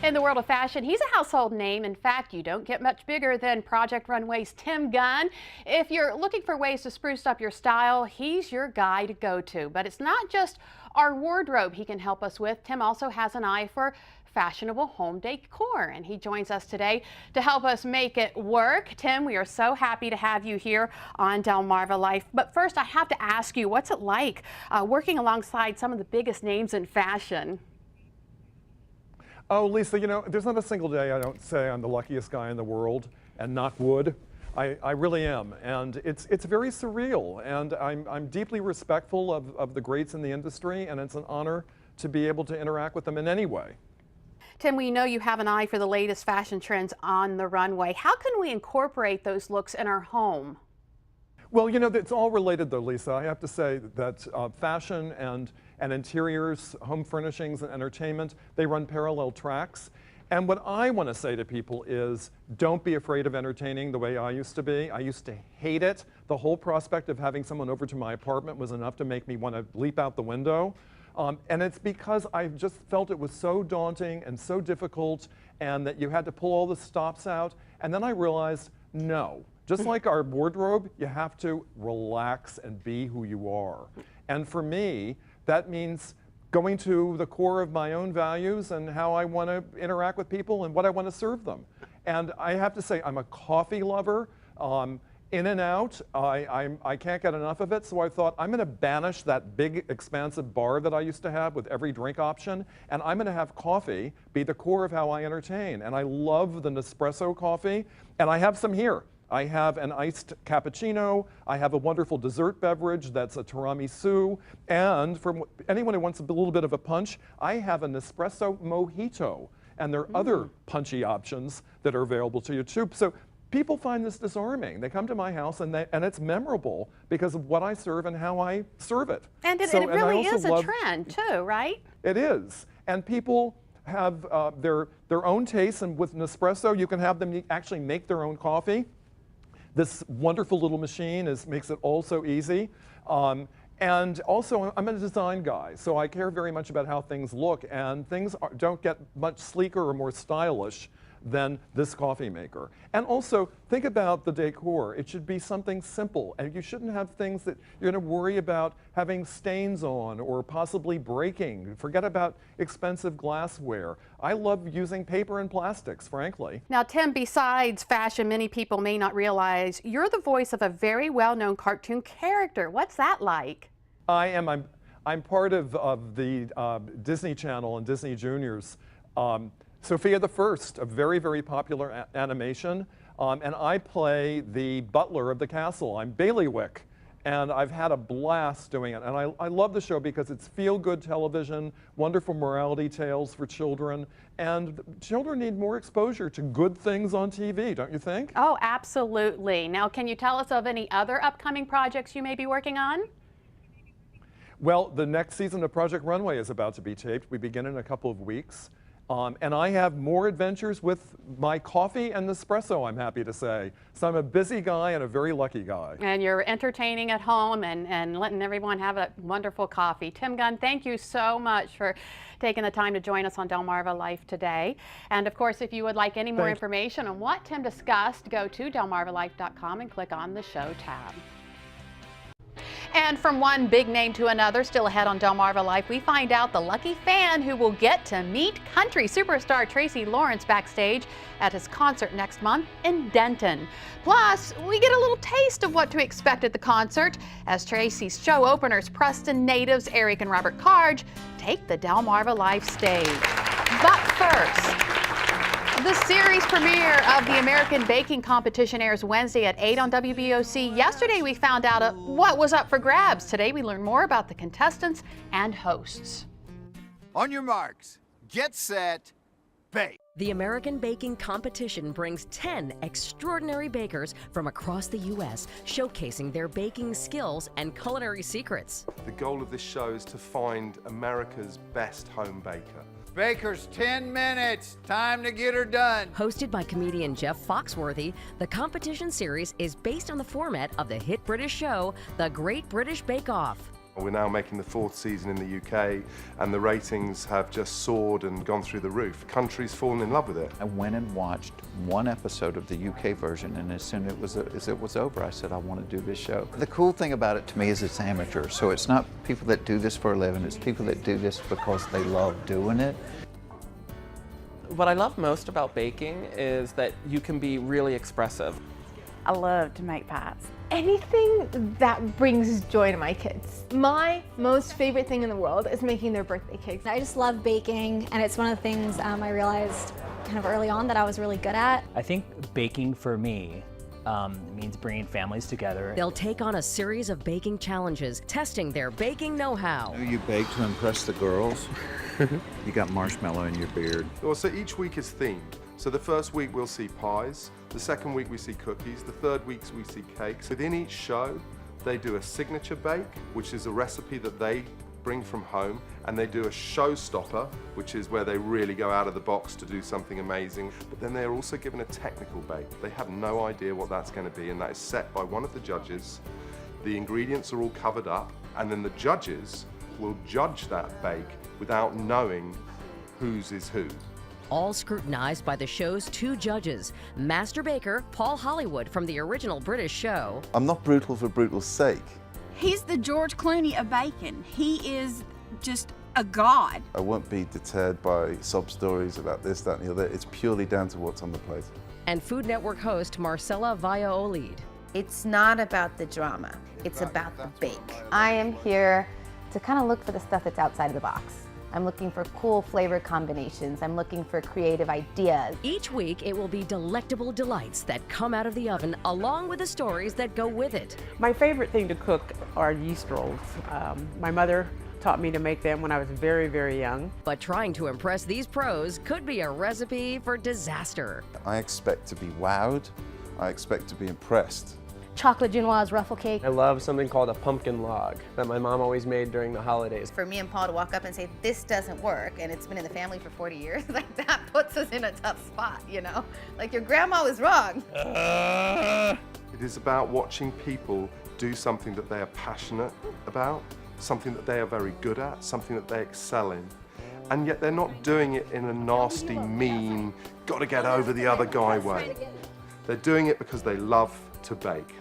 In the world of fashion, he's a household name. In fact, you don't get much bigger than Project Runway's Tim Gunn. If you're looking for ways to spruce up your style, he's your guy to go to. But it's not just our wardrobe he can help us with. Tim also has an eye for fashionable home decor, and he joins us today to help us make it work. Tim, we are so happy to have you here on Delmarva Life. But first, I have to ask you, what's it like working alongside some of the biggest names in fashion? Oh, Lisa, you know, there's not a single day I don't say I'm the luckiest guy in the world, and knock wood. I really am, and it's very surreal, and I'm deeply respectful of the greats in the industry, and it's an honor to be able to interact with them in any way. Tim, we know you have an eye for the latest fashion trends on the runway. How can we incorporate those looks in our home? Well, you know, it's all related though, Lisa. I have to say that fashion and interiors, home furnishings and entertainment, they run parallel tracks. And what I want to say to people is, don't be afraid of entertaining the way I used to be. I used to hate it. The whole prospect of having someone over to my apartment was enough to make me want to leap out the window. And it's because I just felt it was so daunting and so difficult, and that you had to pull all the stops out. And then I realized, no. Just like our wardrobe, you have to relax and be who you are. And for me, that means going to the core of my own values and how I want to interact with people and what I want to serve them. And I have to say, I'm a coffee lover. In and out, I can't get enough of it, so I thought I'm going to banish that big, expansive bar that I used to have with every drink option, and I'm going to have coffee be the core of how I entertain. And I love the Nespresso coffee, and I have some here. I have an iced cappuccino, I have a wonderful dessert beverage that's a tiramisu, and for anyone who wants a little bit of a punch, I have a Nespresso mojito, and there are other punchy options that are available to you too. So people find this disarming. They come to my house and it's memorable because of what I serve and how I serve it. And it really is a trend too, right? It is. And people have their own tastes, and with Nespresso, you can have them actually make their own coffee. This wonderful little machine makes it all so easy. And also, I'm a design guy, so I care very much about how things look, and things don't get much sleeker or more stylish than this coffee maker. And also, think about the decor. It should be something simple, and you shouldn't have things that you're going to worry about having stains on or possibly breaking. Forget about expensive glassware. I love using paper and plastics, frankly. Now, Tim, besides fashion, many people may not realize you're the voice of a very well-known cartoon character. What's that like? I'm part of the Disney Channel and Disney Juniors. Sophia the First, a very, very popular animation, and I play the butler of the castle. I'm Bailiwick, and I've had a blast doing it. And I love the show because it's feel-good television, wonderful morality tales for children, and children need more exposure to good things on TV, don't you think? Oh, absolutely. Now, can you tell us of any other upcoming projects you may be working on? Well, the next season of Project Runway is about to be taped. We begin in a couple of weeks. And I have more adventures with my coffee and Nespresso, I'm happy to say. So I'm a busy guy and a very lucky guy. And you're entertaining at home and letting everyone have a wonderful coffee. Tim Gunn, thank you so much for taking the time to join us on Delmarva Life today. And of course, if you would like any more information on what Tim discussed, go to delmarvalife.com and click on the show tab. And from one big name to another, still ahead on Delmarva Life, we find out the lucky fan who will get to meet country superstar Tracy Lawrence backstage at his concert next month in Denton. Plus, we get a little taste of what to expect at the concert as Tracy's show openers, Preston natives Eric and Robert Carge, take the Delmarva Life stage. But first, the series premiere of the American Baking Competition airs Wednesday at 8 on WBOC. Yesterday we found out what was up for grabs. Today we learn more about the contestants and hosts. On your marks, get set, bake. The American Baking Competition brings 10 extraordinary bakers from across the U.S. showcasing their baking skills and culinary secrets. The goal of this show is to find America's best home baker. Baker's 10 minutes. Time to get her done. Hosted by comedian Jeff Foxworthy, the competition series is based on the format of the hit British show, The Great British Bake Off. We're now making the 4th season in the UK, and the ratings have just soared and gone through the roof. Countries fallen in love with it. I went and watched one episode of the UK version, and as soon as it was over, I said, I want to do this show. The cool thing about it to me is it's amateur, so it's not people that do this for a living, it's people that do this because they love doing it. What I love most about baking is that you can be really expressive. I love to make pies. Anything that brings joy to my kids. My most favorite thing in the world is making their birthday cakes. I just love baking, and it's one of the things I realized kind of early on that I was really good at. I think baking for me means bringing families together. They'll take on a series of baking challenges, testing their baking know-how. You bake to impress the girls. You got marshmallow in your beard. Well, so each week is themed. So the first week we'll see pies, the second week we see cookies, the third week we see cakes. Within each show, they do a signature bake, which is a recipe that they bring from home, and they do a showstopper, which is where they really go out of the box to do something amazing. But then they're also given a technical bake. They have no idea what that's going to be, and that is set by one of the judges. The ingredients are all covered up, and then the judges will judge that bake without knowing whose is who. All scrutinized by the show's 2 judges, master baker Paul Hollywood from the original British show. I'm not brutal for brutal's sake. He's the George Clooney of bacon. He is just a god. I won't be deterred by sob stories about this, that, and the other. It's purely down to what's on the plate. And Food Network host Marcella Valladolid. It's not about the drama, it's about the bake. I am here to kind of look for the stuff that's outside of the box. I'm looking for cool flavor combinations. I'm looking for creative ideas. Each week, it will be delectable delights that come out of the oven, along with the stories that go with it. My favorite thing to cook are yeast rolls. My mother taught me to make them when I was very, very young. But trying to impress these pros could be a recipe for disaster. I expect to be wowed. I expect to be impressed. Chocolate Genoise ruffle cake. I love something called a pumpkin log that my mom always made during the holidays. For me and Paul to walk up and say, this doesn't work, and it's been in the family for 40 years, like that puts us in a tough spot, you know? Like, your grandma was wrong. It is about watching people do something that they are passionate about, something that they are very good at, something that they excel in. And yet they're not doing it in a nasty, mean, gotta get over the other guy way. They're doing it because they love to bake.